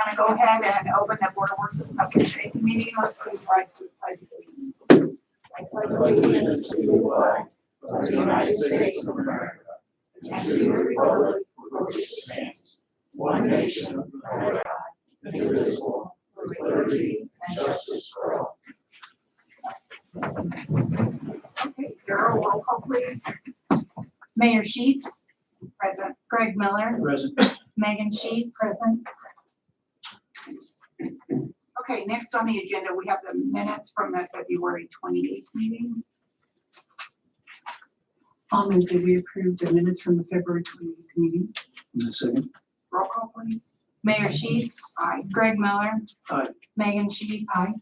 I'm gonna go ahead and open the Board of Works and Public Safety meeting. Let's please rise to the pledge of allegiance. I pledge allegiance to the flag of the United States of America and to the republic for which it stands, one nation, under God, indivisible, with liberty and justice for all. Okay, Darrell, roll call please. Mayor Sheets, Present. Greg Miller, Present. Megan Sheets, present. Okay, next on the agenda, we have the minutes from the February 28th meeting. I'll move that we approve the minutes from the February 28th meeting. In a second. Roll call please. Mayor Sheets, Aye. Greg Miller, Aye. Megan Sheets. Aye.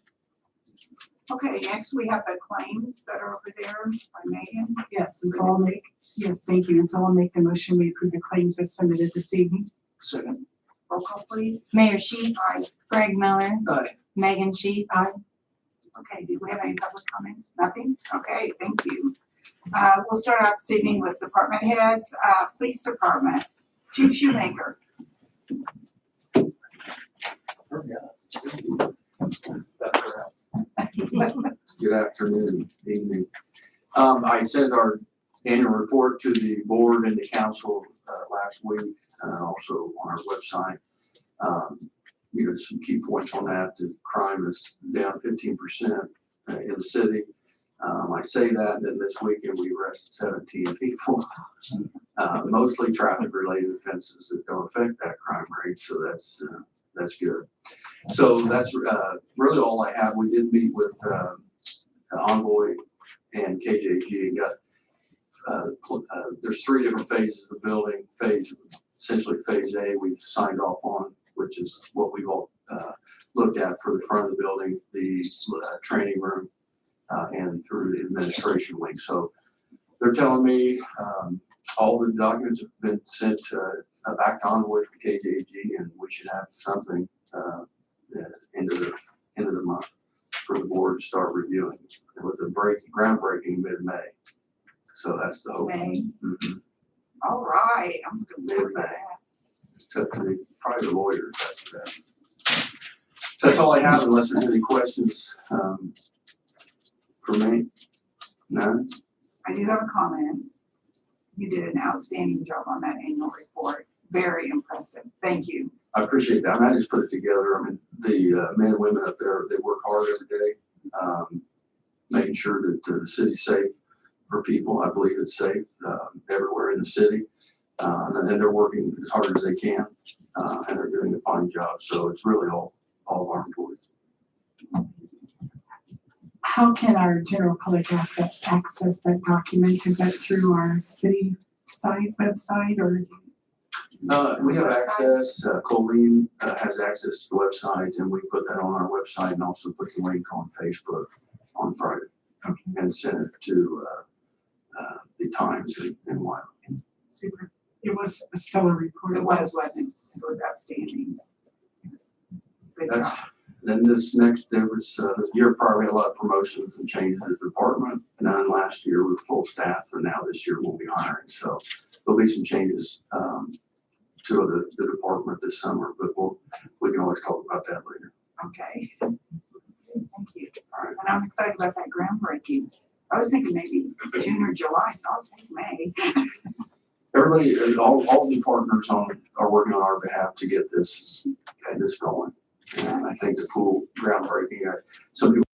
Okay, next we have the claims that are over there by Megan. Yes, and so I'll make, yes, thank you. And so I'll make the motion. We approve the claims as submitted this evening. Second. Roll call please. Mayor Sheets, Aye. Greg Miller, Aye. Megan Sheets. Aye. Okay, do we have any public comments? Nothing? Okay, thank you. We'll start out this evening with department heads. Police Department, Chief Shoemaker. Good afternoon, evening. I sent our annual report to the board and the council last week, also on our website. Some key points on that. The crime is down 15% in the city. I say that, and then this weekend we arrested 17 people, mostly traffic related offenses that don't affect that crime rate. So that's good. So that's really all I have. We did meet with Envoy and KJG. There's 3 different phases of the building. Essentially phase A, we've signed off on, which is what we've all looked at for the front of the building, the training room, and through the administration wing. So they're telling me all the documents have been sent back to Envoy from KJG, and we should have something end of the month for the board to start reviewing, with a groundbreaking mid-May. So that's the hope. May. Mm-hmm. All right, I'm good with that. Except for the private lawyers after that. So that's all I have, unless there's any questions for me. None? I do have a comment. You did an outstanding job on that annual report. Very impressive. Thank you. I appreciate that. I just put it together. I mean, the men and women up there, they work hard every day, making sure that the city's safe for people. I believe it's safe everywhere in the city. And they're working as hard as they can, and they're doing a fine job. So it's really all of our employees. How can our general public access that document? Is that through our city site, website, or? We have access. Colleen has access to the website, and we put that on our website, and also put the link on Facebook on Friday, and send it to the Times in Wyoming. Super. It was a stellar report. It was, wasn't it? It was outstanding. Good job. Then this year prior, we had a lot of promotions and changes to the department. And then last year we were full staff, and now this year we'll be hiring. So there'll be some changes to the department this summer, but we can always talk about that later. Okay. Thank you. All right. And I'm excited about that groundbreaking. I was thinking maybe June or July, so I'll take May. Everybody, all the partners are working on our behalf to get this going. And I think the pool groundbreaking, some people,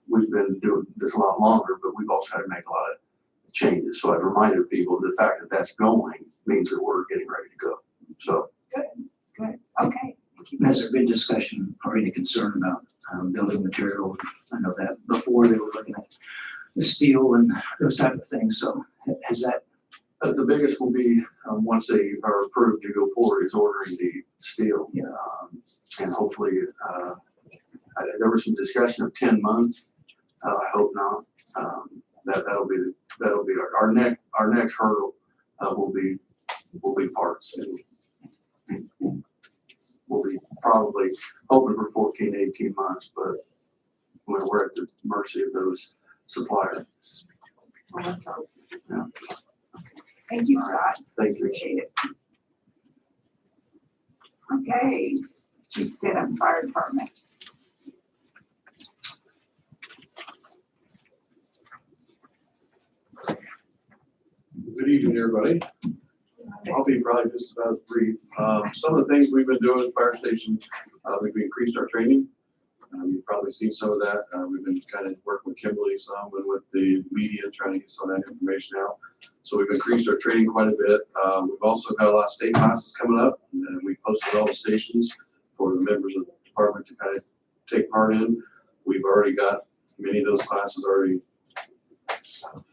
we've been doing this a lot longer, but we've also had to make a lot of changes. So I've reminded people the fact that that's going means that we're getting ready to go. So Good. Okay. Thank you. Has there been discussion or any concern about building material? I know that before they were looking at the steel and those type of things. So has that? the biggest will be once they are approved to go forward is ordering the steel. Yeah. And hopefully, there was some discussion of 10 months. I hope not. That'll be our next hurdle. Will be parts, and we'll be probably hoping for 14 to 18 months, but we're at the mercy of those suppliers. Well, let's hope. Yeah. Thank you, Scott. Thank you. Appreciate it. Okay, Chief Stidham, Fire Department. Good evening, everybody. I'll be probably just about as brief. Some of the things we've been doing at the fire station, we've increased our training. You've probably seen some of that. We've been kind of working with Kimberly some and with the media, trying to get some of that information out. So we've increased our training quite a bit. We've also got a lot of state classes coming up, and we posted all the stations for the members of the department to kind of take part in. We've already got many of those classes already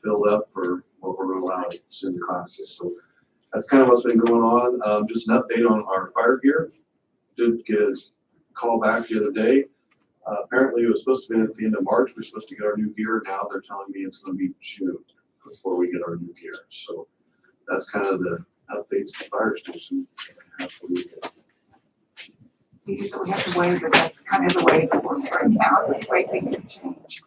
filled up for what we're going to allow us in the classes. So that's kind of what's been going on. Just an update on our fire gear. Did get a call back the other day. Apparently it was supposed to be at the end of March. We're supposed to get our new gear. Now they're telling me it's going to be June before we get our new gear. So that's kind of the updates to the fire station. We usually have to waive, but that's kind of the way it works right now. It's the way things have changed.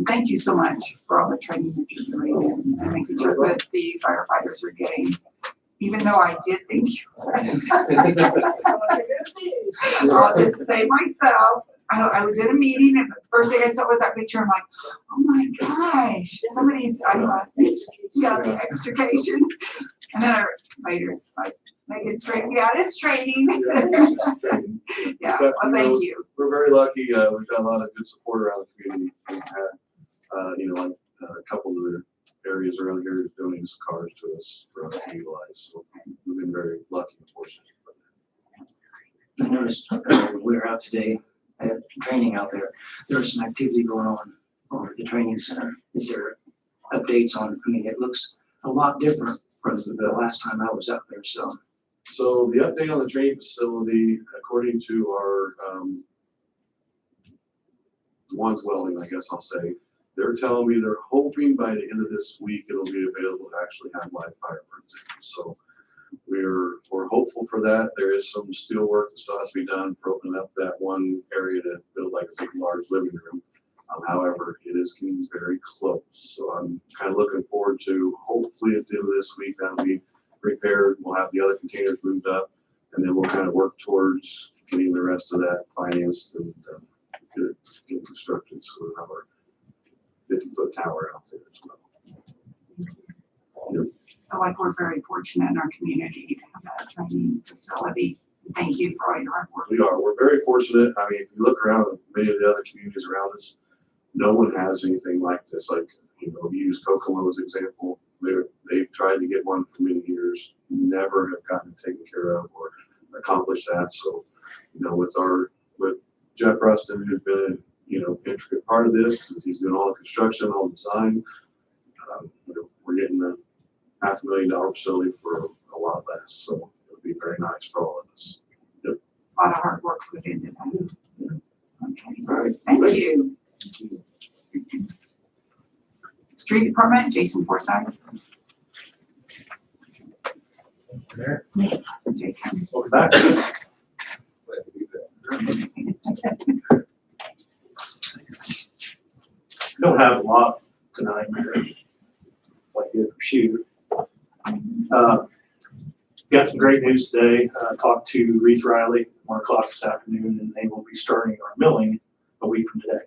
Thank you so much for all the training that you're doing and making sure that the firefighters are getting, even though I did think I'll just say myself, I was in a meeting and the first thing I saw was that picture. I'm like, oh my gosh, somebody's got the extrication. And then later it's like, make it straight. Yeah, it's training. Yeah, well, thank you. We're very lucky. We've got a lot of good support around the community. We've had, a couple of the areas around here is donating some cars to us for us to utilize. So we've been very lucky and fortunate. I noticed we were out today at training out there. There was some activity going on over at the training center. Is there updates on, I mean, it looks a lot different from the last time I was out there, so. So the update on the training facility, according to our one's welding, I guess I'll say, they're telling me they're hoping by the end of this week it'll be available to actually have live fire burns in. So we're hopeful for that. There is some steel work that still has to be done for opening up that one area to build like a big large living room. However, it is getting very close. So I'm kind of looking forward to hopefully at the end of this week that'll be repaired. We'll have the other containers moved up, and then we'll kind of work towards getting the rest of that financed and get it constructed. So we'll have our 50-foot tower out there as well. Yep. I feel like we're very fortunate in our community to have that training facility. Thank you for all your hard work. We are. We're very fortunate. I mean, if you look around at many of the other communities around us, no one has anything like this. Like, we use Kokomo as an example. They've tried to get one for many years, never have gotten it taken care of or accomplished that. So, with Jeff Rustin, who's been an intricate part of this, because he's doing all the construction, all the design, we're getting a $500,000 facility for a lot less. So it would be very nice for all of us. Yep. A lot of hard work put into that. Okay, All right. thank you. Street Department, Jason Forsythe. There. Jason. Welcome back. Don't have a lot tonight. Like you shoot. Got some great news today. Talked to Reeve Riley at 1 o'clock this afternoon, and they will be starting our milling a week from today.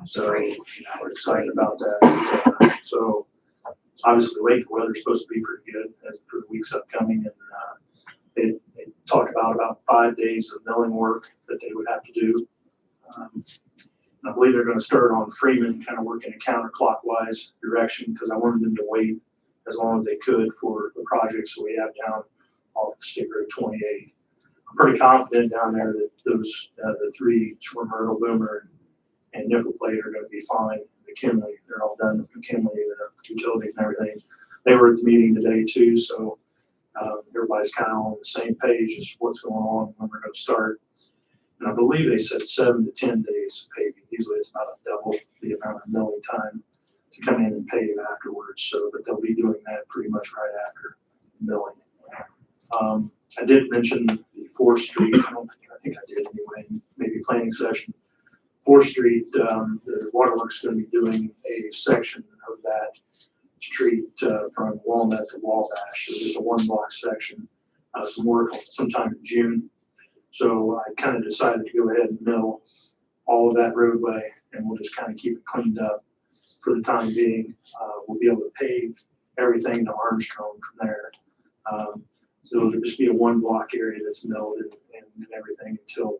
So we're excited about that. So obviously the weather's supposed to be pretty good for the weeks upcoming, and they talked about 5 days of milling work that they would have to do. I believe they're going to start on Freeman, kind of working a counterclockwise direction, because I wanted them to wait as long as they could for the projects that we have down off the State Road 28. I'm pretty confident down there that those the 3 Schwinn Myrtle Boomer and nickel plate are going to be fine. McKinley, they're all done with McKinley, the utilities and everything. They were at the meeting today too, so everybody's kind of on the same page as what's going on when we're going to start. And I believe they said 7 to 10 days of paving. Usually it's about double the amount of milling time to come in and pave afterwards. So, but they'll be doing that pretty much right after milling. I did mention the 4th Street. I think I did anyway, maybe planning session. 4th Street, the waterworks going to be doing a section of that street from Walnut to Wabash. So just a 1-block section. some work sometime in June. So I kind of decided to go ahead and mill all of that roadway, and we'll just kind of keep it cleaned up for the time being. We'll be able to pave everything to Armstrong from there. So it'll just be a one block area that's milled and everything until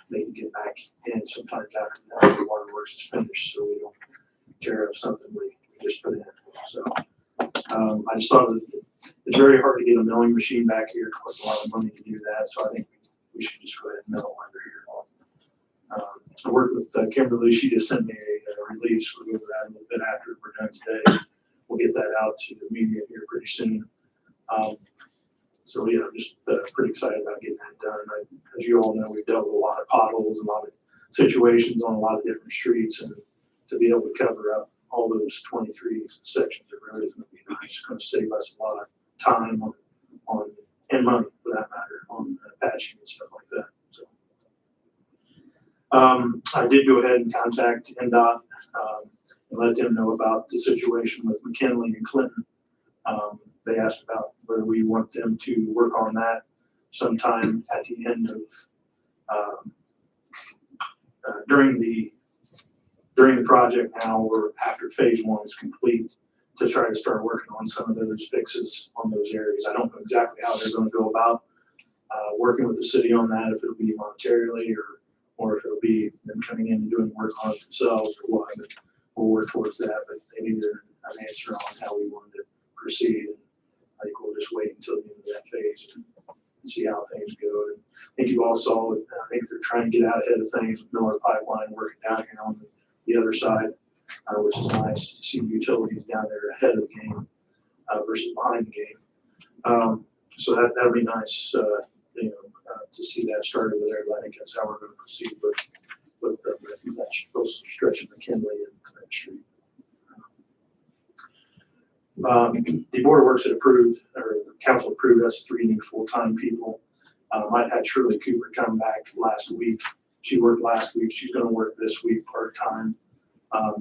they can get back in sometimes after the waterworks is finished, so we don't tear up something we just put in. So I just thought it's very hard to get a milling machine back here. It costs a lot of money to do that, so I think we should just go ahead and mill under here. I worked with Kimberly. She just sent me a release. We'll go over that a little bit after we're done today. We'll get that out to the media here pretty soon. So yeah, I'm just pretty excited about getting that done. As you all know, we've dealt with a lot of potholes, a lot of situations on a lot of different streets, and to be able to cover up all those 23 sections of road is going to be nice. It's going to save us a lot of time on and money for that matter on patching and stuff like that. So I did go ahead and contact NDOT and let them know about the situation with McKinley and Clinton. They asked about whether we want them to work on that sometime at the end of during the project now, or after phase 1 is complete, to try to start working on some of those fixes on those areas. I don't know exactly how they're going to go about working with the city on that, if it'll be monetarily or if it'll be them coming in and doing work on it themselves or what. But we'll work towards that. But they need an answer on how we wanted to proceed. And I think we'll just wait until the end of that phase and see how things go. And I think you all saw it. I think they're trying to get out ahead of things with Miller Pipeline working down here on the other side, which is nice to see utilities down there ahead of the game versus behind the game. So that'll be nice, to see that started over there. But I think that's how we're going to proceed with that stretch of McKinley and Clinton Street. The Board of Works had approved, or the council approved us 3 new full-time people. I had Shirley Cooper come back last week. She worked last week. She's going to work this week part-time.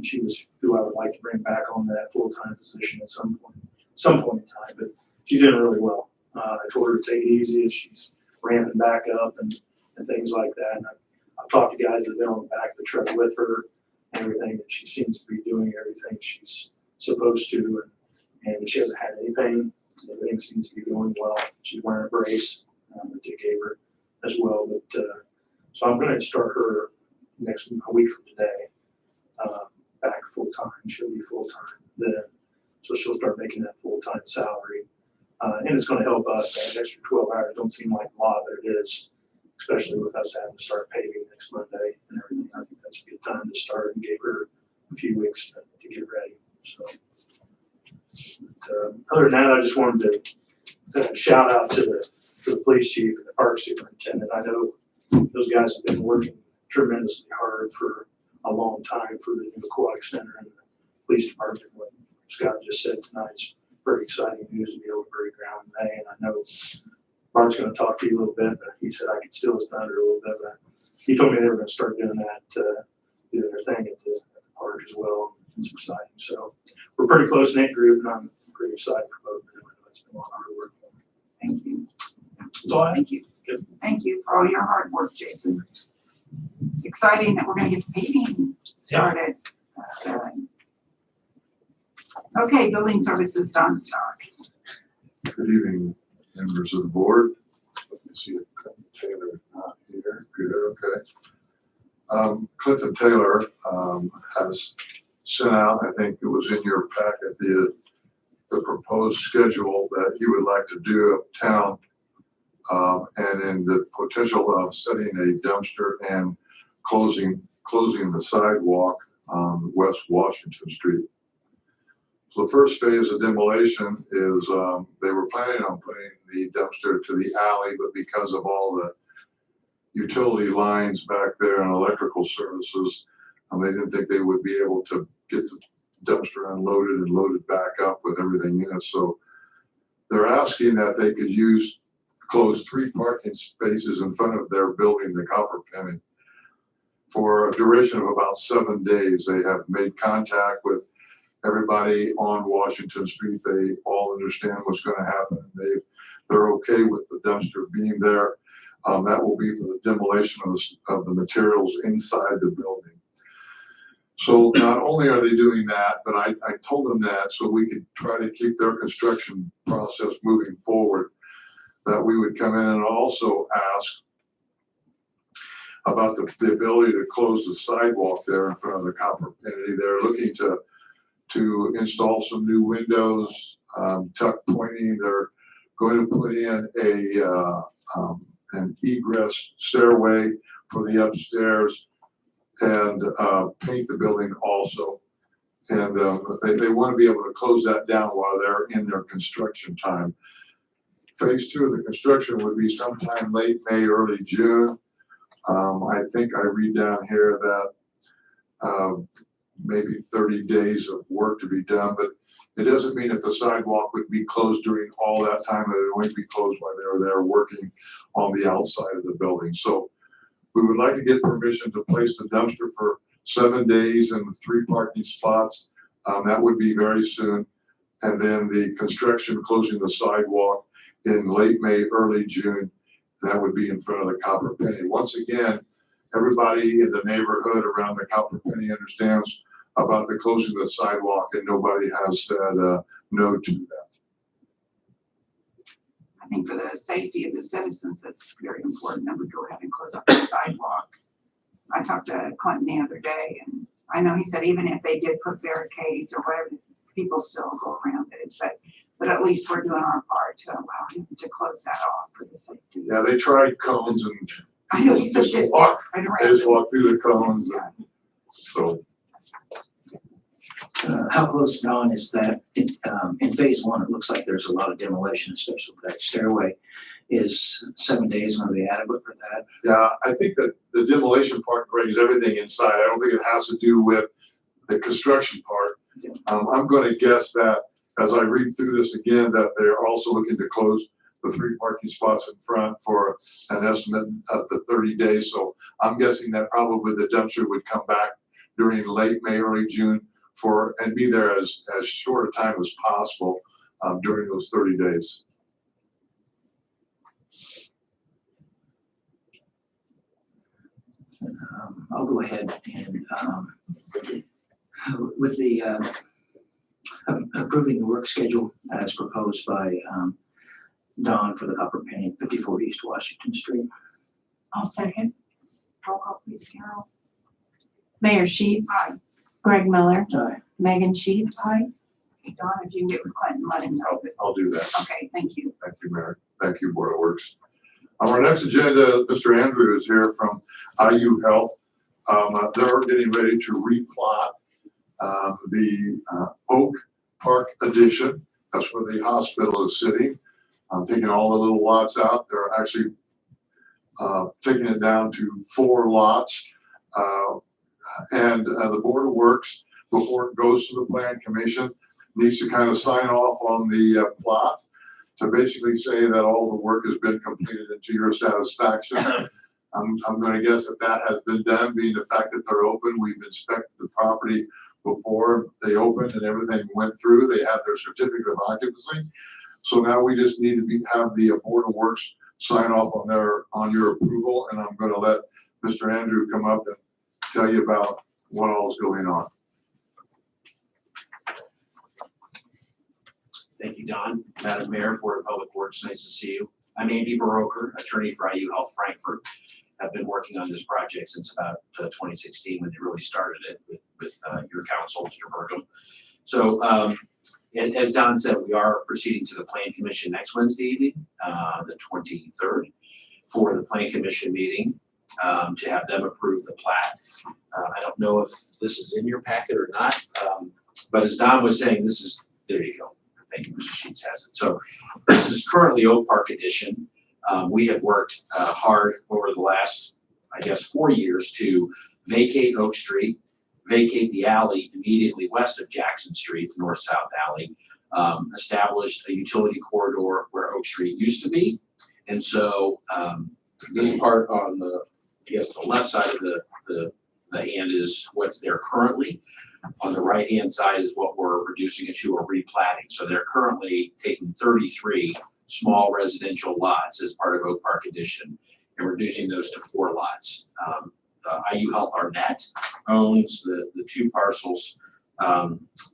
She was who I would like to bring back on that full-time position at some point in time, but she's doing really well. I told her to take it easy as she's ramping back up and things like that. And I've talked to guys that have been on the back of the truck with her and everything, and she seems to be doing everything she's supposed to, and she hasn't had anything. Everything seems to be going well. She's wearing a brace that they gave her as well. But so I'm going to start her a week from today, back full time. She'll be full time then, so she'll start making that full time salary, and it's going to help us. That extra 12 hours don't seem like a lot, but it is, especially with us having to start paving next Monday and everything. I think that's a good time to start and give her a few weeks to get ready. So. Other than that, I just wanted to shout out to the police chief and the park superintendent. I know those guys have been working tremendously hard for a long time for the aquatic center and the police department. What Scott just said tonight's very exciting news to be able to break ground today. And I know Bart's going to talk to you a little bit, but he said I could steal his thunder a little bit. But he told me they were going to start doing that, doing their thing at the park as well. It's exciting. So we're pretty close knit group, and I'm pretty excited for both of them. It's been a lot of hard work. Thank you. That's all I have. Thank you. Thank you for all your hard work, Jason. It's exciting that we're going to get the paving started. That's good. Okay, building services, Don Stark. Good evening, members of the board. Let me see if Clinton Taylor is not here. Good, okay. Clinton Taylor has sent out, I think it was in your packet, the proposed schedule that he would like to do uptown, and in the potential of setting a dumpster and closing the sidewalk on West Washington Street. So the first phase of demolition is they were planning on putting the dumpster to the alley, but because of all the utility lines back there and electrical services, they didn't think they would be able to get the dumpster unloaded and loaded back up with everything in it. So they're asking that they could close 3 parking spaces in front of their building, the Copper Penny, for a duration of about 7 days. They have made contact with everybody on Washington Street. They all understand what's going to happen. they're okay with the dumpster being there. That will be for the demolition of the materials inside the building. So not only are they doing that, but I told them that so we could try to keep their construction process moving forward, that we would come in and also ask about the ability to close the sidewalk there in front of the copper penny. They're looking to install some new windows, tuck pointing. They're going to put in an egress stairway for the upstairs and paint the building also. And they want to be able to close that down while they're in their construction time. Phase 2 of the construction would be sometime late May, early June. I think I read down here that maybe 30 days of work to be done, but it doesn't mean that the sidewalk would be closed during all that time. It would be closed while they're there working on the outside of the building. So we would like to get permission to place the dumpster for 7 days and 3 parking spots. That would be very soon. And then the construction closing the sidewalk in late May, early June. That would be in front of the copper penny. Once again, everybody in the neighborhood around the copper penny understands about the closing of the sidewalk, and nobody has said no to that. I think for the safety of the citizens, it's very important that we go ahead and close up the sidewalk. I talked to Clinton the other day, and I know he said even if they did put barricades or whatever, people still go around it, but at least we're doing our part to allow him to close that off for the safety. Yeah, they tried cones and I know he said just walk right they around. just walk through the cones. And so How close, Don, is that? In phase 1, it looks like there's a lot of demolition, especially with that stairway. Is 7 days going to be adequate for that? yeah, I think that the demolition part brings everything inside. I don't think it has to do with the construction part. I'm going to guess that as I read through this again, that they're also looking to close the 3 parking spots in front for an estimate of the 30 days. So I'm guessing that probably the dumpster would come back during late May, early June and be there as short a time as possible during those 30 days. I'll go ahead and with the approving the work schedule as proposed by Don for the Copper Penny, 54 East Washington Street. I'll second. Roll call, please, Carol. Mayor Sheets. Aye. Greg Miller. Aye. Megan Sheets. Aye. Don, if you can get with Clinton, let him know. I'll do that. Okay, thank you. Thank you, Mayor. Thank you, Board of Works. On our next agenda, Mr. Andrew is here from IU Health. They're getting ready to replot the Oak Park addition. That's where the hospital is sitting. Taking all the little lots out. They're actually taking it down to 4 lots. And the Board of Works, before it goes to the Plan Commission, needs to kind of sign off on the plot to basically say that all the work has been completed and to your satisfaction. I'm going to guess that has been done, being the fact that they're open. We've inspected the property before they opened and everything went through. They have their certificate of occupancy. So now we just need to have the Board of Works sign off on your approval, and I'm going to let Mr. Andrew come up and tell you about what all is going on. Thank you, Don. Madam Mayor, Board of Public Works, nice to see you. I'm Andy Baroker, attorney for IU Health Frankfurt. I've been working on this project since about 2016 when they really started it with your counsel, Mr. Burgum. So as Don said, we are proceeding to the Plan Commission next Wednesday evening, the 23rd, for the Plan Commission meeting to have them approve the plat. I don't know if this is in your packet or not, but as Don was saying, there you go. Thank you, Mr. Sheets has it. So this is currently Oak Park Edition. We have worked hard over the last, I guess, 4 years to vacate Oak Street, vacate the alley immediately west of Jackson Street, the north-south alley, established a utility corridor where Oak Street used to be. And so this part on the, I guess, the left side of the hand is what's there currently. On the right-hand side is what we're reducing it to or replatting. So they're currently taking 33 small residential lots as part of Oak Park Addition and reducing those to 4 lots. IU Health Arnett owns the 2 parcels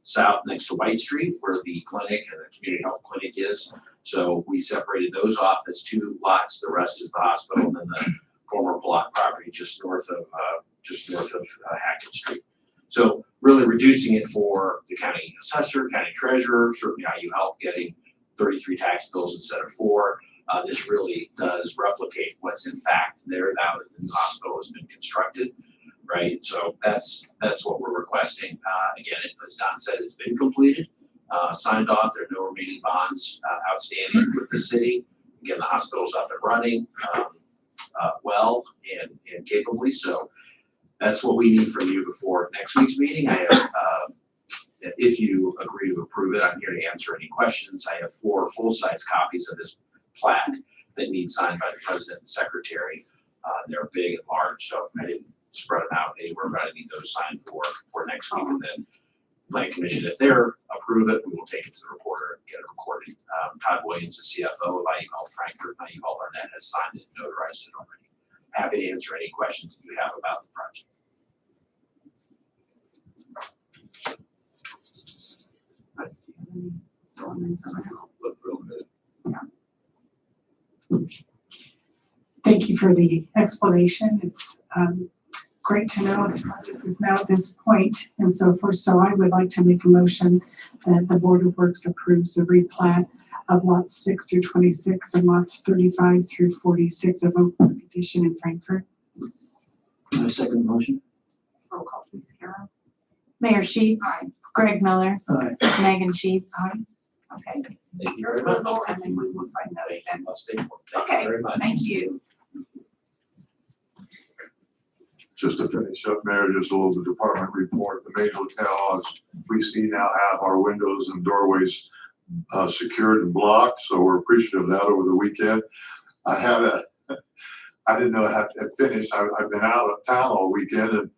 south next to White Street where the clinic and the community health clinic is. So we separated those off as 2 lots. The rest is the hospital and then the former plot property just north of Hackett Street. So really reducing it for the county assessor, county treasurer, certainly IU Health getting 33 tax bills instead of 4. This really does replicate what's in fact there now that the new hospital has been constructed, right? So that's what we're requesting. Again, as Don said, it's been completed, signed off. There are no remaining bonds outstanding with the city. Again, the hospital's up and running well and capably. So that's what we need from you before next week's meeting. I have, if you agree to approve it, I'm here to answer any questions. I have 4 full-size copies of this plat that need signed by the president and secretary. They're big and large, so I didn't spread them out anywhere, but I need those signed for next week. And then planning commission, if they're approve it, we will take it to the recorder and get it recorded. Todd Williams, the CFO of IU Health Frankfurt, IU Health Arnett, has signed it and notarized it already. Happy to answer any questions that you have about the project. Look real good. Thank you for the explanation. It's great to know the project is now at this point and so forth. So I would like to make a motion that the Board of Works approves the replat of lots 6 through 26 and lots 35 through 46 of Oak Park Addition in Frankfurt. I second the motion. Roll call, please, Carol. Mayor Sheets. Aye. Greg Miller. Aye. Megan Sheets. Aye. Okay, Thank you your very much. approval, and then we will sign those Thank then. you. I'll stay for it. Thank Okay, you very much. thank you. Just to finish up, Mayor, just a little bit department report. The main hotel, as we see now, have our windows and doorways secured and blocked, so we're appreciative of that over the weekend. I didn't know I had to finish. I've been out of town all weekend,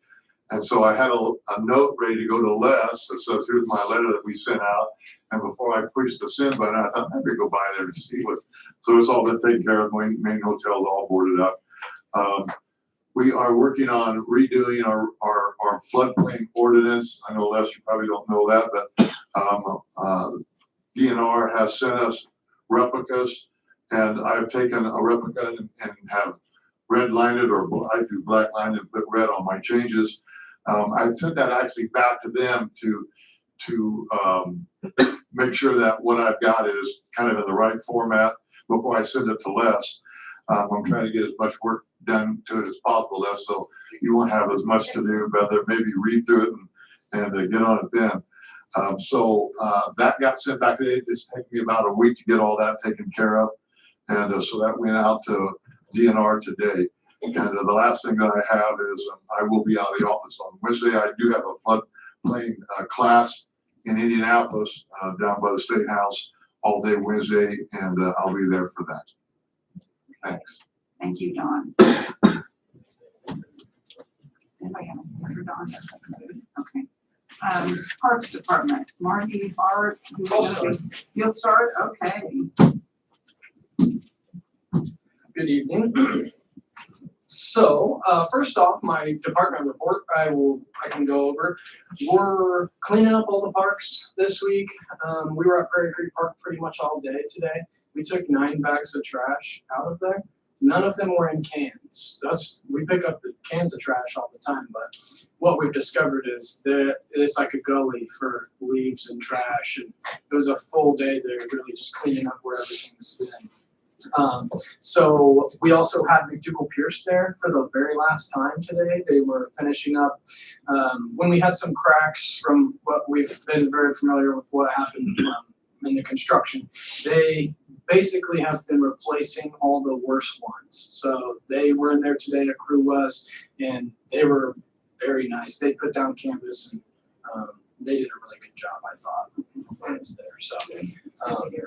and so I had a note ready to go to Les that says, here's my letter that we sent out. And before I pushed the send button, I thought, maybe go by there and see what's, so it's all been taken care of. Main hotel's all boarded up. We are working on redoing our floodplain ordinance. I know, Les, you probably don't know that, but DNR has sent us replicas, and I've taken a replica and have redlined it, or I do black line and put red on my changes. I sent that actually back to them to make sure that what I've got is kind of in the right format before I send it to Les. I'm trying to get as much work done to it as possible, Les, so you won't have as much to do, but maybe read through it and get on it then. So that got sent back. It's taken me about a week to get all that taken care of. And so that went out to DNR today. And the last thing that I have is I will be out of the office on Wednesday. I do have a floodplain class in Indianapolis down by the State House all day Wednesday, and I'll be there for that. Thanks. Thank you, Don. Anybody have anything for Don? Okay. Parks Department, Marty, Bart, you'll start? Okay. Good evening. So, first off, my department report, I can go over. We're cleaning up all the parks this week. We were at Prairie Creek Park pretty much all day today. We took 9 bags of trash out of there. None of them were in cans. We pick up the cans of trash all the time, but what we've discovered is that it's like a gully for leaves and trash. And it was a full day there, really just cleaning up where everything's been. So we also had McDougal Pierce there for the very last time today. They were finishing up when we had some cracks from what we've been very familiar with what happened in the construction. They basically have been replacing all the worst ones. So they were in there today, a crew was, and they were very nice. They put down canvas and they did a really good job, I thought, when I was there. So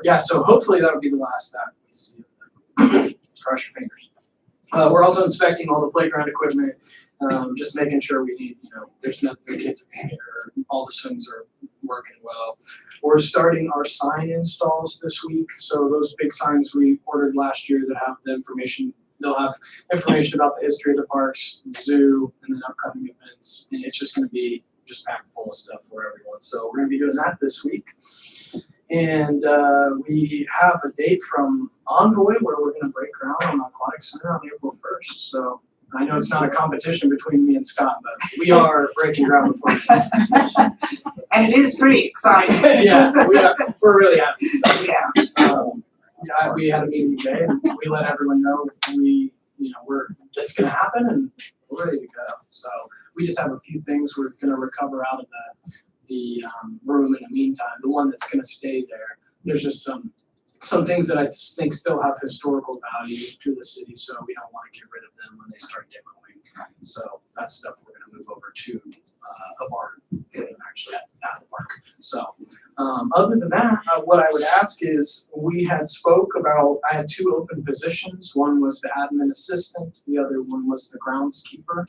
yeah, so hopefully that'll be the last that we see of them. Cross your fingers. We're also inspecting all the playground equipment, just making sure we need, there's nothing the kids are going to get hurt. All the swings are working well. We're starting our sign installs this week, so those big signs we ordered last year that have the information, they'll have information about the history of the parks, the zoo, and then upcoming events, and it's just gonna be just packed full of stuff for everyone. So we're gonna be doing that this week. And we have a date from Envoy where we're gonna break ground on the aquatic center on April 1st. So I know it's not a competition between me and Scott, but we are breaking ground before. And it is pretty exciting. Yeah, we're really happy. So, Yeah. yeah, we had a meeting today and we let everyone know it's gonna happen and we're ready to go. So we just have a few things we're gonna recover out of the room in the meantime, the one that's gonna stay there. There's just some things that I think still have historical value to the city, so we don't wanna get rid of them when they start demoing. So that's stuff we're gonna move over to a barn, actually at the park. So other than that, what I would ask is, we had spoke about, I had 2 open positions. One was the admin assistant, the other one was the groundskeeper.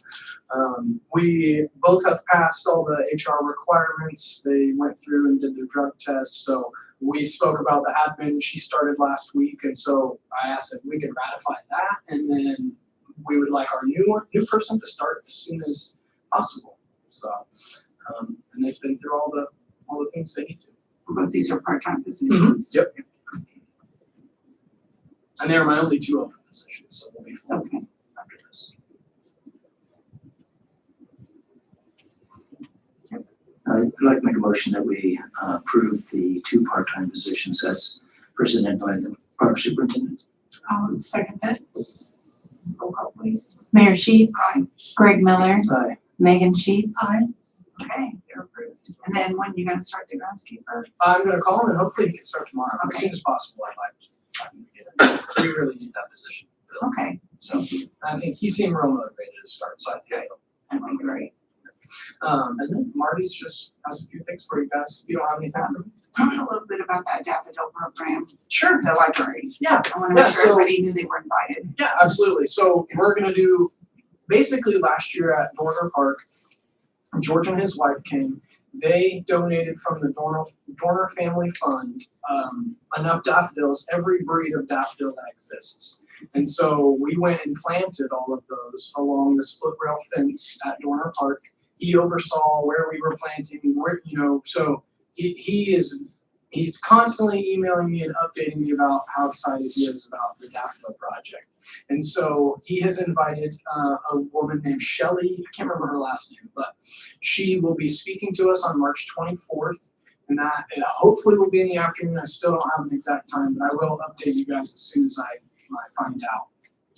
We both have passed all the HR requirements. They went through and did their drug tests. So we spoke about the admin. She started last week, and so I asked if we could ratify that, and then we would like our new person to start as soon as possible. So, and they've been through all the things they need to. Both these are part-time positions. Yep. And they are my only 2 open positions, so we'll be full Okay. after this. I'd like to make a motion that we approve the 2 part-time positions as presented by the park superintendent. Second that. Roll call, please. Mayor Sheets. Aye. Greg Miller. Aye. Megan Sheets. Aye. Okay, they're approved. And then when you gonna start the groundskeeper? I'm gonna call him and hopefully he can start tomorrow. As soon as possible, I'd like to get it. We really need that position filled. Okay, So I think he seemed real motivated to start, so I think that'd be great. and then Marty's just has a few things for you guys. If you don't have anything for me. Talk a little bit about that daffodil program, Sure. the library. Yeah. I wanna make Yeah, sure so- everybody knew they were invited. Yeah, absolutely. So we're gonna do, basically last year at Dorner Park, George and his wife came. They donated from the Dorner Family Fund enough daffodils, every breed of daffodil that exists. And so we went and planted all of those along the split rail fence at Dorner Park. He oversaw where we were planting, where, so he's constantly emailing me and updating me about how excited he is about the daffodil project. And so he has invited a woman named Shelley, I can't remember her last name, but she will be speaking to us on March 24th. And that hopefully will be in the afternoon. I still don't have an exact time, but I will update you guys as soon as I find out.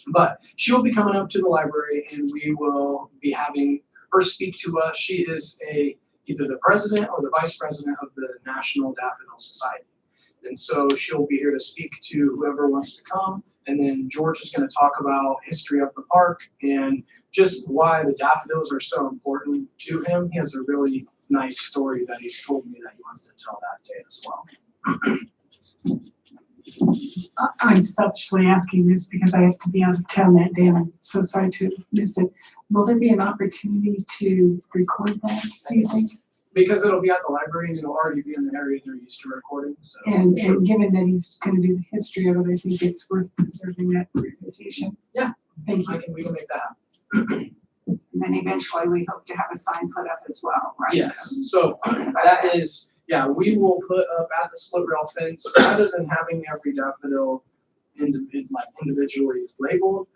But she will be coming up to the library and we will be having her speak to us. She is either the president or the vice president of the National Daffodil Society. And so she'll be here to speak to whoever wants to come. And then George is going to talk about history of the park and just why the daffodils are so important to him. He has a really nice story that he's told me that he wants to tell that day as well. I'm selfishly asking this because I have to be out of town that day and I'm so sorry to miss it. Will there be an opportunity to record that, do you think? Because it'll be at the library and it'll already be in the area they're used to recording. So And, sure. and given that he's gonna do the history of it, I think it's worth preserving that presentation. Yeah. Thank you. we can make that happen. And then eventually we hope to have a sign put up as well, right? Yes, so that is, yeah, we will put up at the split rail fence, rather than having every daffodil individually labeled,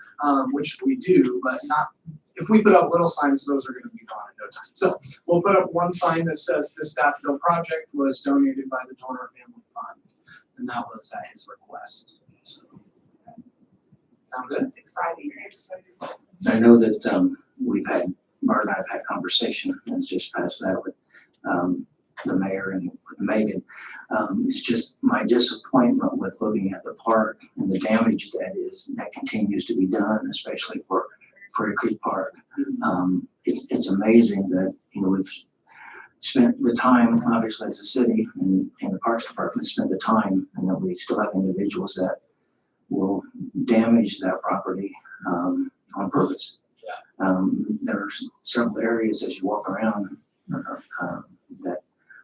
which we do, but not, if we put up little signs, those are gonna be gone in no time. So we'll put up one sign that says this daffodil project was donated by the Dorner Family Fund, and that was at his request. So, sound good? It's exciting. I know that Bart and I have had conversation, and just passed that with the mayor and with Megan. It's just my disappointment with looking at the park and the damage that continues to be done, especially for Prairie Creek Park. It's amazing that, we've spent the time, obviously as a city and the Parks Department spent the time, and that we still have individuals that will damage that property on purpose. There are several areas as you walk around that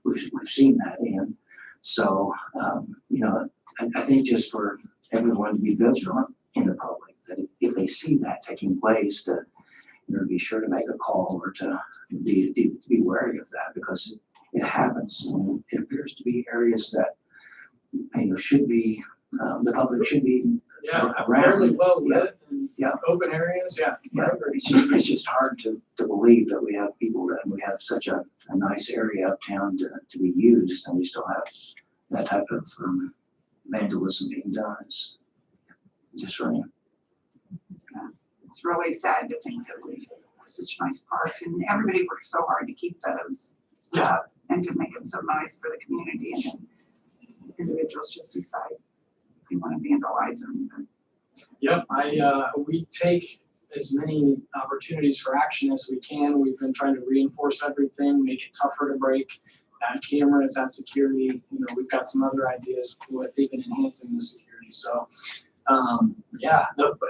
we've we've seen that in. So, you know, I think just for everyone to be vigilant in the public, that if they see that taking place, to, you know, be sure to make a call or to be wary of that, because it happens when it appears to be areas that, you know, should be, the public should be Yeah, around. fairly well lit and Yeah. open areas, yeah. Yeah, it's just hard to believe that we have people that, we have such a nice area uptown to be used, and we still have that type of vandalism being done. It's just really. It's really sad to think that we have such nice parks, and everybody works so hard to keep those up and to make them so nice for the community, and then individuals just decide if they want to vandalize them. But Yep, we take as many opportunities for action as we can. We've been trying to reinforce everything, make it tougher to break, add cameras, add security. You know, we've got some other ideas with even enhancing the security. So,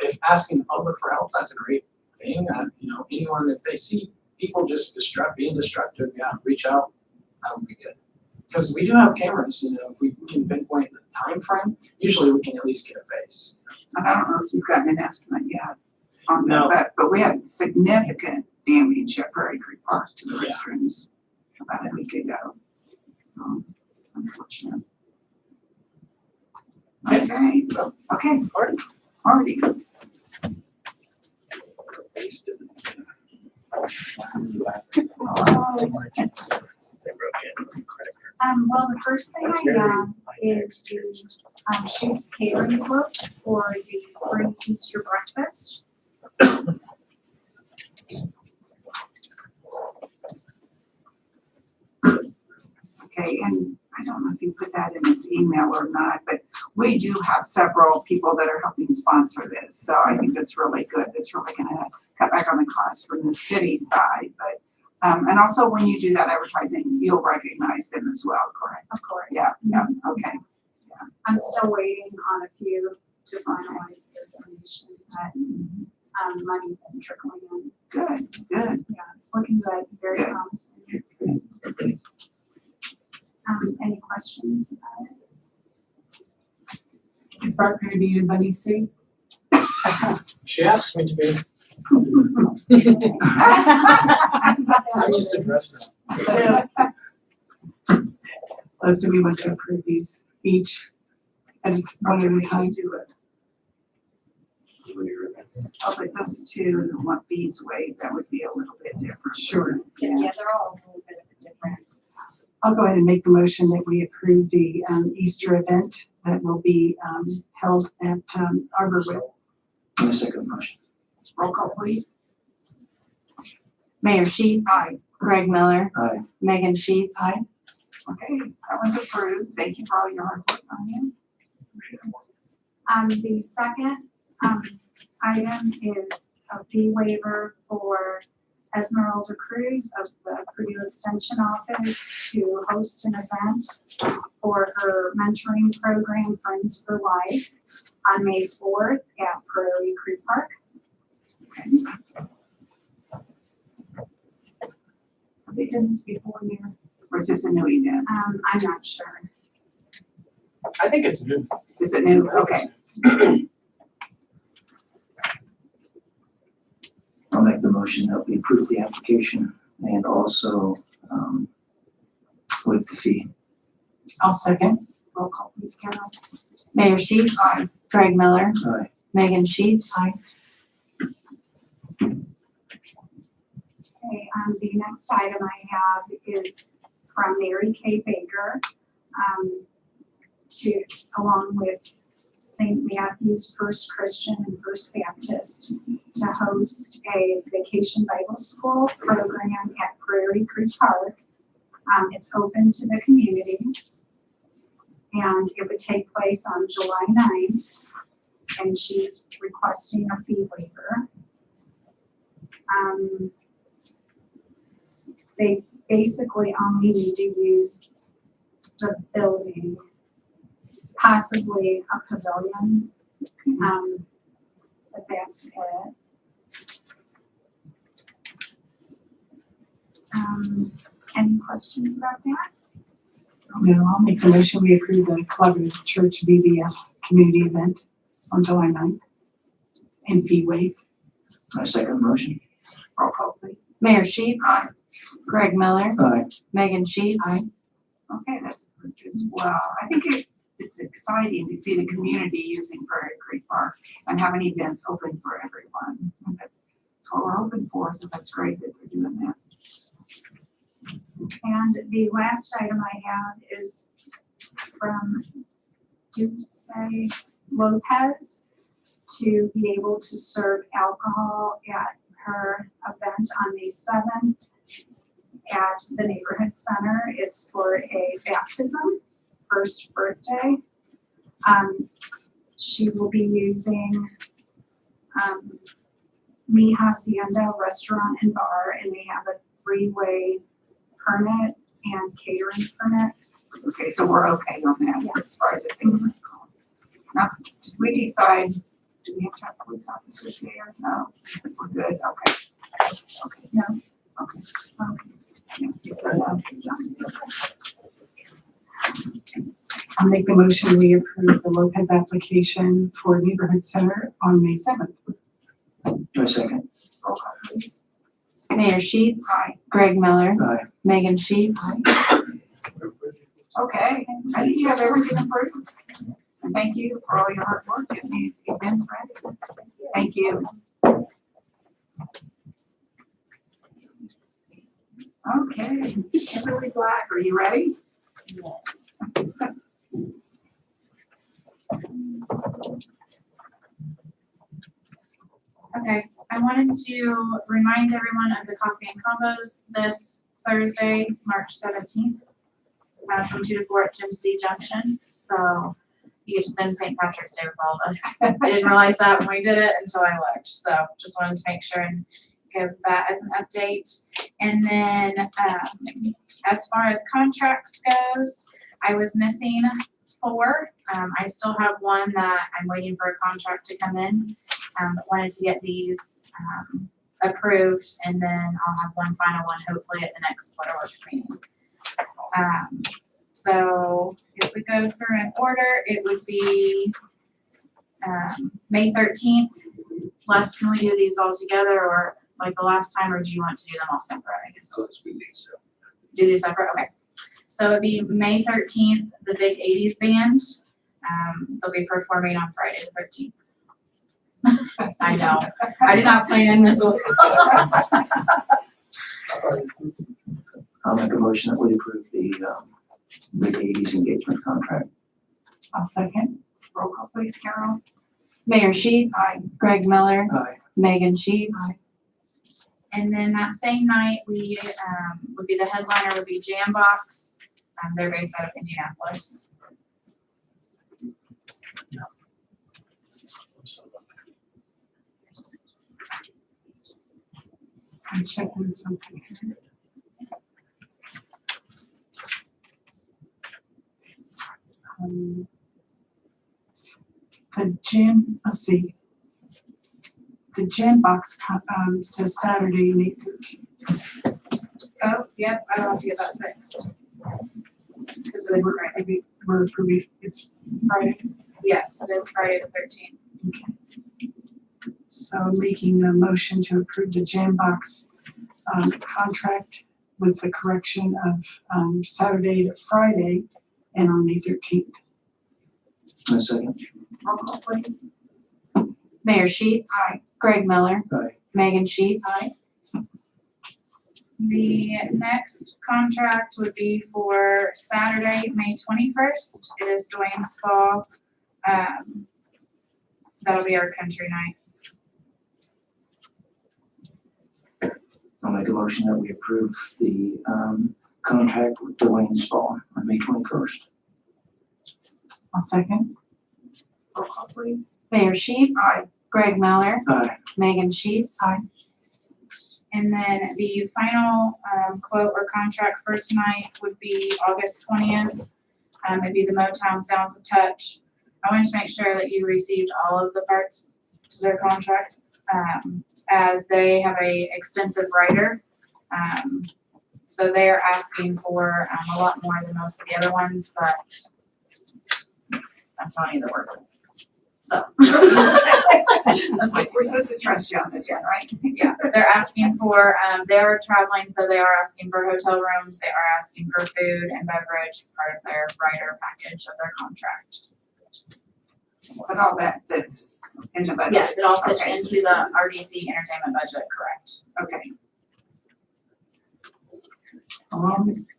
if asking the public for help, that's a great thing. You know, anyone, if they see people just being destructive, reach out. That would be good. Because we do have cameras, you know, if we can pinpoint the time frame, usually we can at least get a face. I don't know if you've gotten an estimate yet on No. that, but we had significant damage at Prairie Creek Park to the Yeah. restrooms about a week ago. Unfortunate. Okay, okay, already. Well, the first thing I have is the Shoes catering book for the Cruz Easter breakfast. Okay, and I don't know if you put that in this email or not, but we do have several people that are helping sponsor this. So I think that's really good. That's really gonna cut back on the cost from the city side, but, and also when you do that advertising, you'll recognize them as well, correct? Of course. Yeah, okay. I'm still waiting on a few to finalize their donation, but money's been trickling in. Good. Yeah, it's looking good, very Good. promising. Any questions about it? Is Bart going to be in Bunny Suit? She asks me to be. I'm used to dressing up. Liz, do we want to approve these each at one at a time? Just do it. Oh, but those two, the one fees waived, that would be a little bit different. Sure. Yeah, they're all a little bit of a different. I'll go ahead and make the motion that we approve the Easter event that will be held at Arborwood. In a second motion. Roll call, please. Mayor Sheets. Aye. Greg Miller. Aye. Megan Sheets. Aye. Okay, that one's approved. Thank you for all your hard work on it. The second item is a fee waiver for Esmeralda Cruz of the Purdue Extension Office to host an event for her mentoring program, Friends for Life, on May 4th at Prairie Creek Park. Have they done this before here? Or is this a new event? I'm not sure. I think it's new. Is it new? Okay. I'll make the motion that we approve the application and also waive the fee. I'll second. Roll call, please, Carol. Mayor Sheets. Aye. Greg Miller. Aye. Megan Sheets. Aye. Okay, the next item I have is from Mary Kay Baker, along with St. Matthew's First Christian and First Baptist, to host a vacation Bible school program at Prairie Creek Park. It's open to the community, and it would take place on July 9th, and she's requesting a fee waiver. They basically only need to use the building, possibly a pavilion, but that's it. Any questions about that? No, I'll make the motion, we approve the Collaborative Church VBS community event on July 9th and fee waived. I second the motion. Roll call, please. Mayor Sheets. Aye. Greg Miller. Aye. Megan Sheets. Okay, that's good as well. I think it's exciting to see the community using Prairie Creek Park and having events open for everyone. And that's what we're hoping for, so that's great that they're doing that. And the last item I have is from Duce Lopez to be able to serve alcohol at her event on May 7th at the neighborhood center. It's for a baptism, first birthday. She will be using Mi Hacienda Restaurant and Bar, and they have a 3-way permit and catering permit. Okay, so we're okay on that Yes. as far as the thing. Now, did we decide, do we have to have police officers there? No, we're good, okay. Okay, No. okay, okay. Yeah, you said, I'll make the motion, we approve the Lopez application for neighborhood center on May 7th. Do a second. roll call, please. Mayor Sheets. Aye. Greg Miller. Aye. Megan Sheets. Okay, I think you have everything approved. And thank you for all your hard work getting these events ready. Thank you. Okay, Kimberly Black, are you ready? Okay, I wanted to remind everyone of the coffee and combos this Thursday, March 17th, from 2 to 4 at Jim City Junction. So you get to spend St. Patrick's Day with all of us. I didn't realize that when we did it until I looked. So just wanted to make sure and give that as an update. And then as far as contracts goes, I was missing 4. I still have 1 that I'm waiting for a contract to come in. But wanted to get these approved, and then I'll have one final one hopefully at the next Waterworks meeting. So if we go through in order, it would be May 13th. Les, can we do these all together, or like the last time, or do you want to do them all separate? I guess. Do these separate? Okay. So it'd be May 13th, the big 80s band. They'll be performing on Friday the 13th. I know. I did not plan this one. I'll make a motion that we approve the big 80s engagement contract. I'll second. Roll call, please, Carol. Mayor Sheets. Aye. Greg Miller. Aye. Megan Sheets. And then that same night, we would be the headliner would be Jambox. They're based out of Indianapolis. I'm checking something here. The gym, let's see. The gym box says Saturday, May 13th. Oh, yep, I will have to get that fixed. Because So it was Friday. we're approving, it's Friday. Yes, it is Friday the 13th. So making the motion to approve the jam box contract with the correction of Saturday to Friday and on May 13th. A second. Roll call, please. Mayor Sheets. Aye. Greg Miller. Aye. Megan Sheets. Aye. The next contract would be for Saturday, May 21st. It is Dwayne's Spa. That'll be our country night. I'll make a motion that we approve the contract with Dwayne Spa on May 21st. I'll second. Roll call, please. Mayor Sheets. Aye. Greg Miller. Aye. Megan Sheets. Aye. And then the final quote or contract for tonight would be August 20th. It'd be the Motown Sounds of Touch. I wanted to make sure that you received all of the parts to their contract, as they have a extensive writer. So they're asking for a lot more than most of the other ones, but I'm telling you the word. So. That's my We're supposed to trust you on this one, right? Yeah, they're asking for, they are traveling, so they are asking for hotel rooms, they are asking for food and beverage as part of their rider package of their contract. But all that fits in the budget. Yes, it all fits Okay. into the RDC entertainment budget, correct? Okay.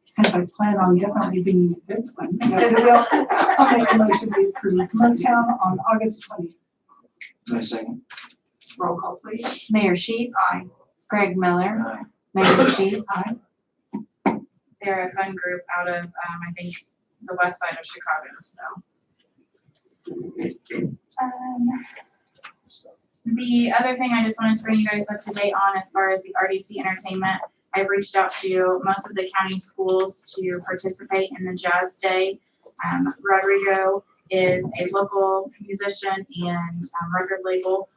Since I plan on definitely being at this one, I'll make a motion to approve Motown on August 20th. My second. Roll call, please. Mayor Sheets. Aye. Greg Miller. Aye. Megan Sheets. Aye. They're a fun group out of, I think, the west side of Chicago, so. The other thing I just wanted to bring you guys up to date on as far as the RDC entertainment, I've reached out to most of the county schools to participate in the Jazz Day. Rodrigo is a local musician and record label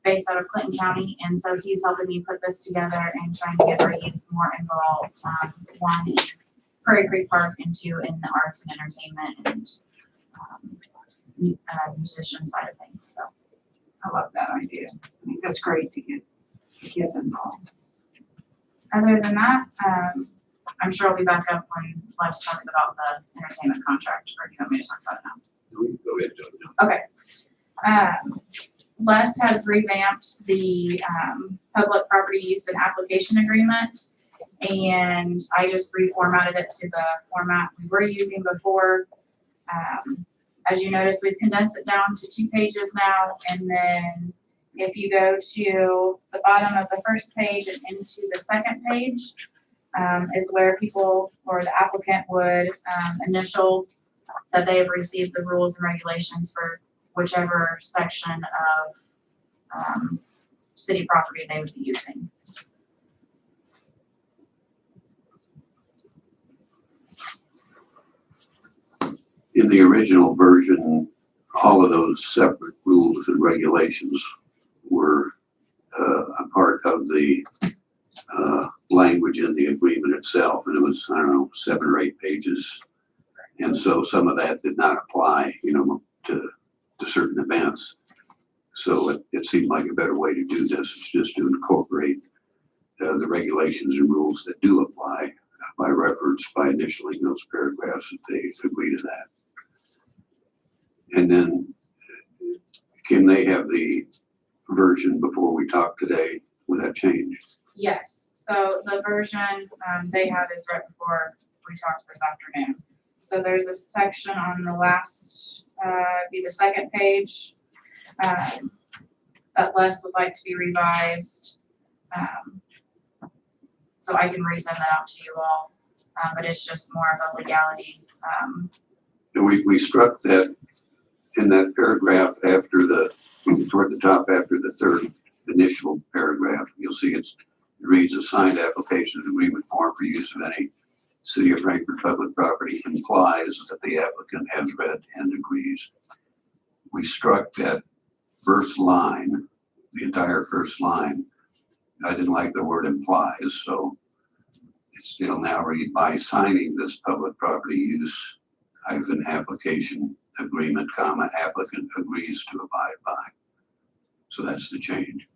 based out of Clinton County, and so he's helping me put this together and trying to get our youth more involved, one in Prairie Creek Park and two in the arts and entertainment and musician side of things, so. I love that idea. I think that's great to get the kids involved. Other than that, I'm sure I'll be back up when Les talks about the entertainment contract, or do you want me to talk about it now? Go ahead, Joe. Okay. Les has revamped the public property use and application agreement, and I just reformatted it to the format we were using before. As you notice, we've condensed it down to 2 pages now, and then if you go to the bottom of the first page and into the second page, is where people or the applicant would initial that they have received the rules and regulations for whichever section of city property they would be using. In the original version, all of those separate rules and regulations were a part of the language in the agreement itself, and it was, I don't know, 7 or 8 pages. And so some of that did not apply, to certain events. So it seemed like a better way to do this, is just to incorporate the regulations and rules that do apply by reference, by initialing those paragraphs that they agree to that. And then, can they have the version before we talk today? Will that change? Yes, so the version they have is right before we talked this afternoon. So there's a section on the last, be the second page, that Les would like to be revised. So I can resend that out to you all, but it's just more of a legality. And we struck that in that paragraph after toward the top after the third initial paragraph. You'll see it reads a signed application and agreement form for use of any City of Frankfort public property implies that the applicant has read and agrees. We struck that first line, the entire first line. I didn't like the word implies, so it'll now read, by signing this public property use application agreement, applicant agrees to abide by. So that's the change.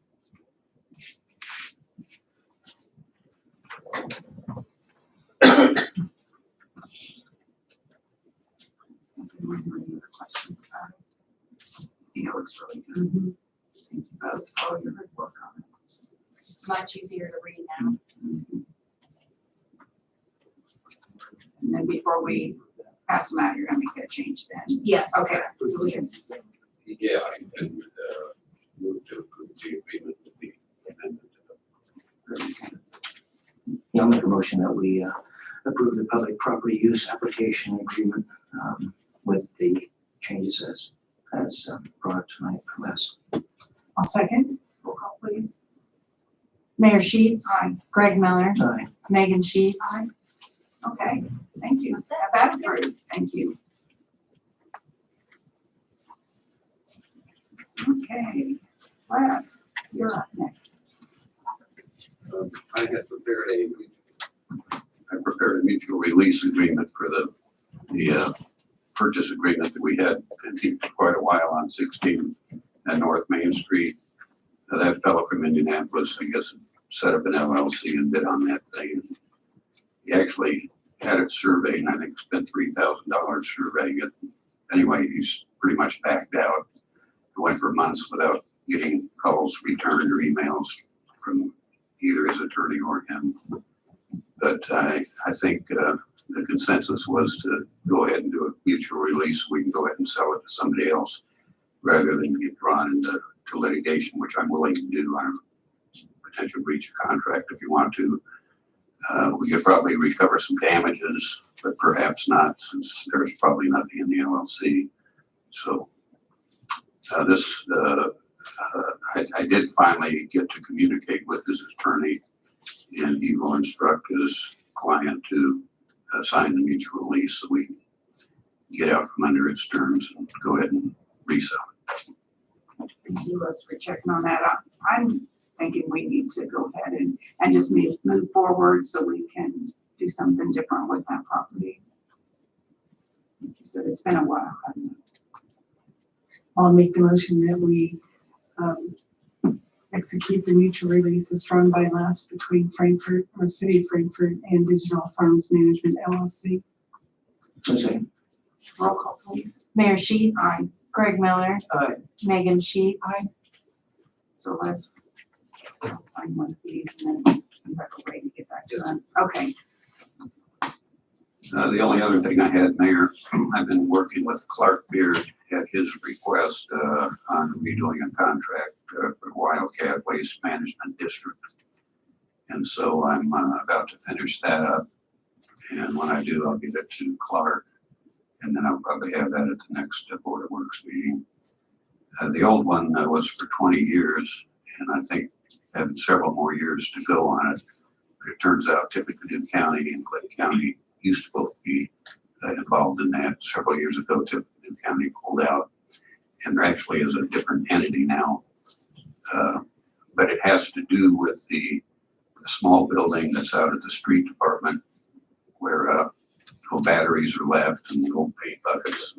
Questions about it? I think it looks really good. Thank you both for all your good work on it. It's much easier to read now. And then before we pass them out, you're gonna make that change then? Yes. Okay. So we can- Yeah, I can move to approve the agreement with the amendment. Yeah, I'll make a motion that we approve the public property use application agreement with the changes as brought tonight from us. I'll second. Roll call, please. Mayor Sheets. Aye. Greg Miller. Aye. Megan Sheets. Aye. Okay, thank you. Have that approved. Thank you. Okay, Les, you're up next. I had prepared a I prepared a mutual release agreement for the purchase agreement that we had continued for quite a while on 16 and North Main Street. That fellow from Indianapolis, I guess, set up an LLC and bid on that thing. He actually had it surveyed, and I think spent $3,000 surveying it. Anyway, he's pretty much backed out. It went for months without getting calls returned or emails from either his attorney or him. But I think the consensus was to go ahead and do a mutual release. We can go ahead and sell it to somebody else rather than get drawn into litigation, which I'm willing to do on a potential breach of contract if you want to. We could probably recover some damages, but perhaps not, since there's probably nothing in the LLC. So I did finally get to communicate with his attorney, and he will instruct his client to sign the mutual release so we can get out from under its terms and go ahead and resell it. Thank you, Liz, for checking on that. I'm thinking we need to go ahead and just move forward so we can do something different with that property. Like you said, it's been a while. I'll make the motion that we execute the mutual release as drawn by last between Frankfurt, or City of Frankfurt, and Digital Farms Management LLC. Listen, Roll call, please. Mayor Sheets. Aye. Greg Miller. Aye. Megan Sheets. Aye. So let's sign one of these and then I'm ready to get back to them. Okay. The only other thing I had, Mayor, I've been working with Clark Beard at his request on redoing a contract for the Wildcat Waste Management District. And so I'm about to finish that up. And when I do, I'll give it to Clark. And then I'll probably have that at the next Board of Works meeting. The old one was for 20 years, and I think having several more years to go on it. But it turns out Tippecanoe County and Clay County used to both be involved in that. Several years ago, Tippecanoe County pulled out, and there actually is a different entity now. But it has to do with the small building that's out at the street department where old batteries are left and old paint buckets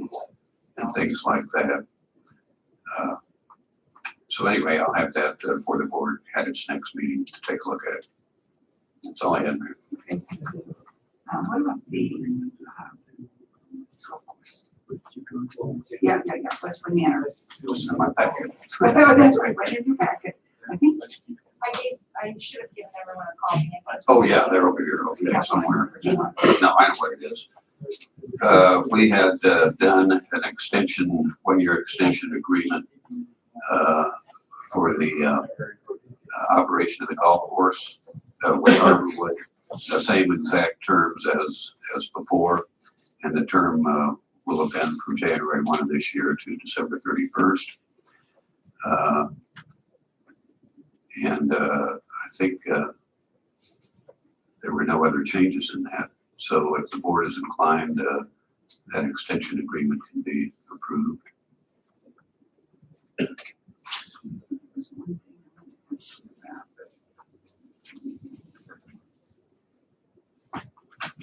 and things like that. So anyway, I'll have that for the board at its next meeting to take a look at. That's all I had, Mayor. Okay. What about the golf course? Yeah, Wesley Manor. It was in my packet. That's right, right in your packet. I think. I should have given everyone a copy. Oh, yeah, they're over here, over there somewhere. No, I know what it is. We had done an extension, one-year extension agreement for the operation of the golf course with Harborwood. The same exact terms as before, and the term will have been from January 1 of this year to December 31st. And I think there were no other changes in that. So if the board is inclined, that extension agreement can be approved.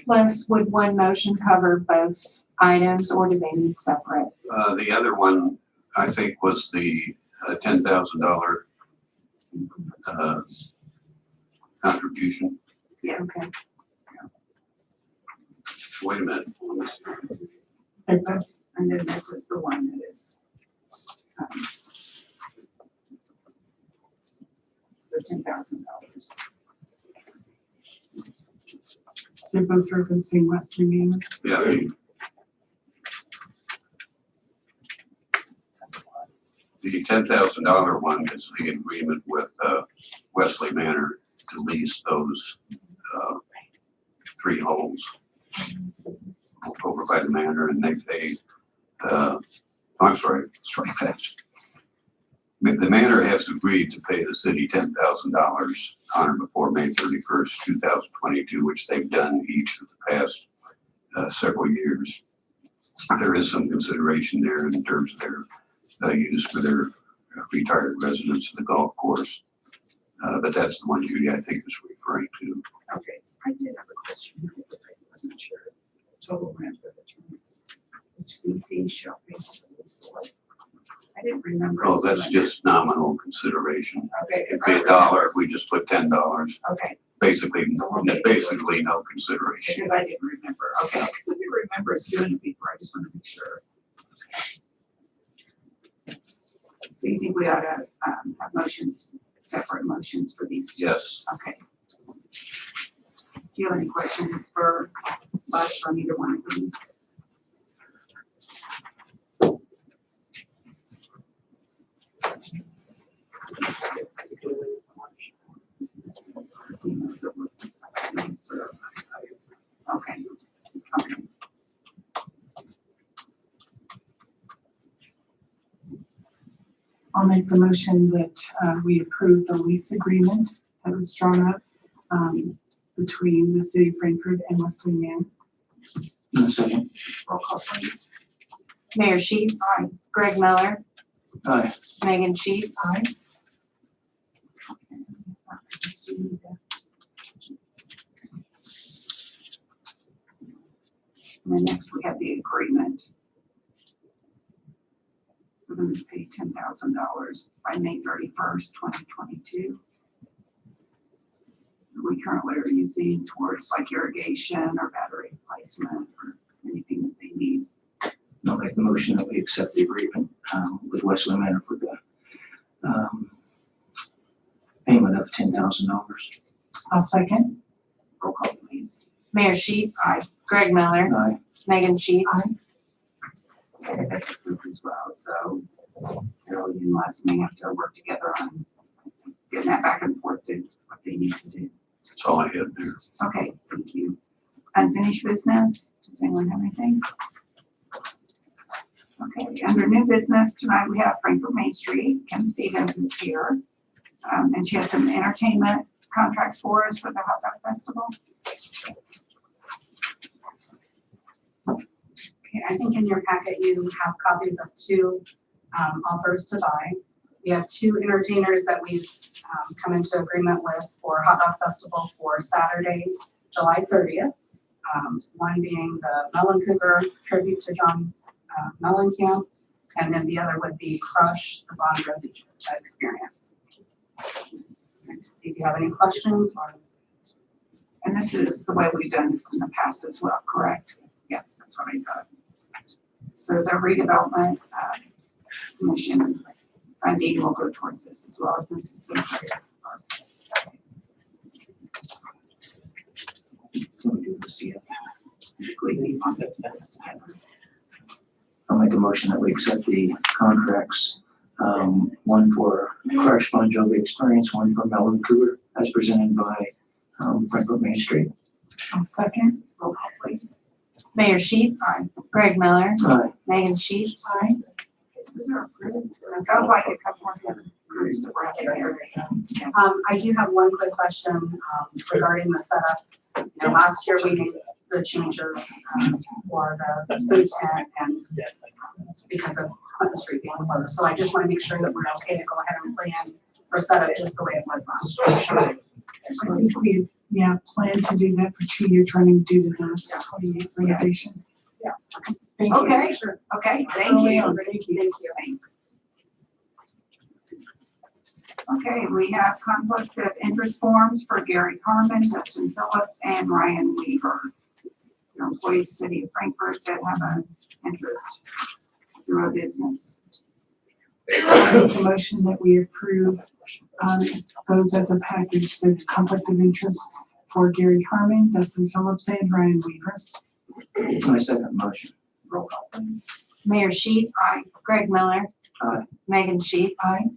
Les, would one motion cover both items, or do they need separate? The other one, I think, was the $10,000 contribution. Yes. Okay. Wait a minute. And then this is the one that is the $10,000. They're both referencing Wesley Manor. Yeah. The $10,000 one is the agreement with Wesley Manor to lease those 3 holes over by the manor, and they pay, I'm sorry, strike that. The manor has agreed to pay the city $10,000 on or before May 31st, 2022, which they've done each of the past several years. There is some consideration there in terms of their use for their retired residents of the golf course. But that's the one you, I think, is referring to. Okay, I did have a question. I wasn't sure. Total rent for the terms, which VC shall pay to the leasehold. I didn't remember. Oh, that's seeing just nominal consideration. that. Okay. 'cause Pay I a dollar, remember- if we just put $10, Okay, basically, So we're basically no consideration. because I didn't remember. Okay, because I didn't remember us doing it before. I just want to make sure. Do you think we ought to have motions, separate motions for these? two? Yes. Okay. Do you have any questions for us on either one of these? Okay. Okay. I'll make the motion that we approve the lease agreement that was drawn up between the city of Frankfurt and Wesleyan. In a second. Roll call please. Mayor Sheets. Aye. Greg Miller. Aye. Megan Sheets. Aye. And then next we have the agreement for them to pay $10,000 by May 31st, 2022. We currently are using towards like irrigation or battery replacement or anything that they need. I'll make the motion that we accept the agreement with Wesley Manor for the payment of $10,000. I'll second. Roll call please. Mayor Sheets. Aye. Greg Miller. Aye. Megan Sheets. Okay, that's approved as well, so Carol, you and Les may have to work together on getting that back and forth to what they need to do. That's all I had there. Okay, thank you. Unfinished business, does anyone have anything? Okay, under new business tonight, we have Frankfurt Main Street. Kim Stevens is here. And she has some entertainment contracts for us for the Hot Dog Festival. Okay, I think in your packet you have copies of two offers to buy. We have two entertainers that we've come into agreement with for Hot Dog Festival for Saturday, July 30th. One being the Melon Cougar tribute to John Mellencamp, and then the other would be Crush, the Bon Jovi experience. And to see if you have any questions or. And this is the way we've done this in the past as well, correct? Yeah, that's what I thought. So the redevelopment commission funding will go towards this as well, since it's been clear. So we do this together. I'll make a motion that we accept the contracts, one for Crush Bon Jovi Experience, one for Melon Cougar, as presented by Frankfurt Main Street. I'll second. Roll call please. Mayor Sheets. Aye. Greg Miller. Aye. Megan Sheets. Aye. Those are approved. It feels like a couple more groups that were out there. Yes. I do have one quick question regarding the setup. You know, last year we made the changes for the food tent and because of Clinton Street being closed. So I just want to make sure that we're okay to go ahead and plan for setup just the way it was last year. I think we, plan to do that for 2 years running due to the 28th renovation. Yeah. Thank you. Okay, okay, thank you. Thank you. Thanks. Okay, we have conflict of interest forms for Gary Carmen, Dustin Phillips, and Ryan Weaver. They're employees of the city of Frankfurt that have an interest through a business. I make a motion that we approve those as a package, the conflict of interest for Gary Harmon, Dustin Phillips, and Ryan Weaver. My second motion. Roll call please. Mayor Sheets. Aye. Greg Miller. Aye. Megan Sheets. Aye.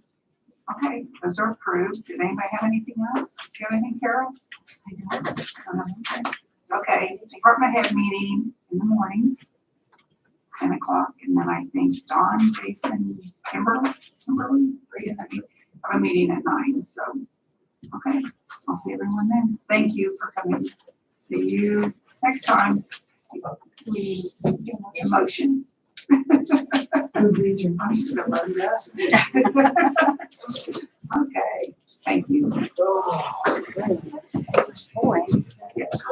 Okay, those are approved. Did anybody have anything else? Do you have anything, Carol? Okay, department head meeting in the morning, 10 o'clock, and then I think Dawn, Jason, Kimberly, have a meeting at 9, so, okay, I'll see everyone then. Thank you for coming. See you next time. We get a motion. Who reads your I'm just gonna let you go. Okay, Thank you. Boy. Yes.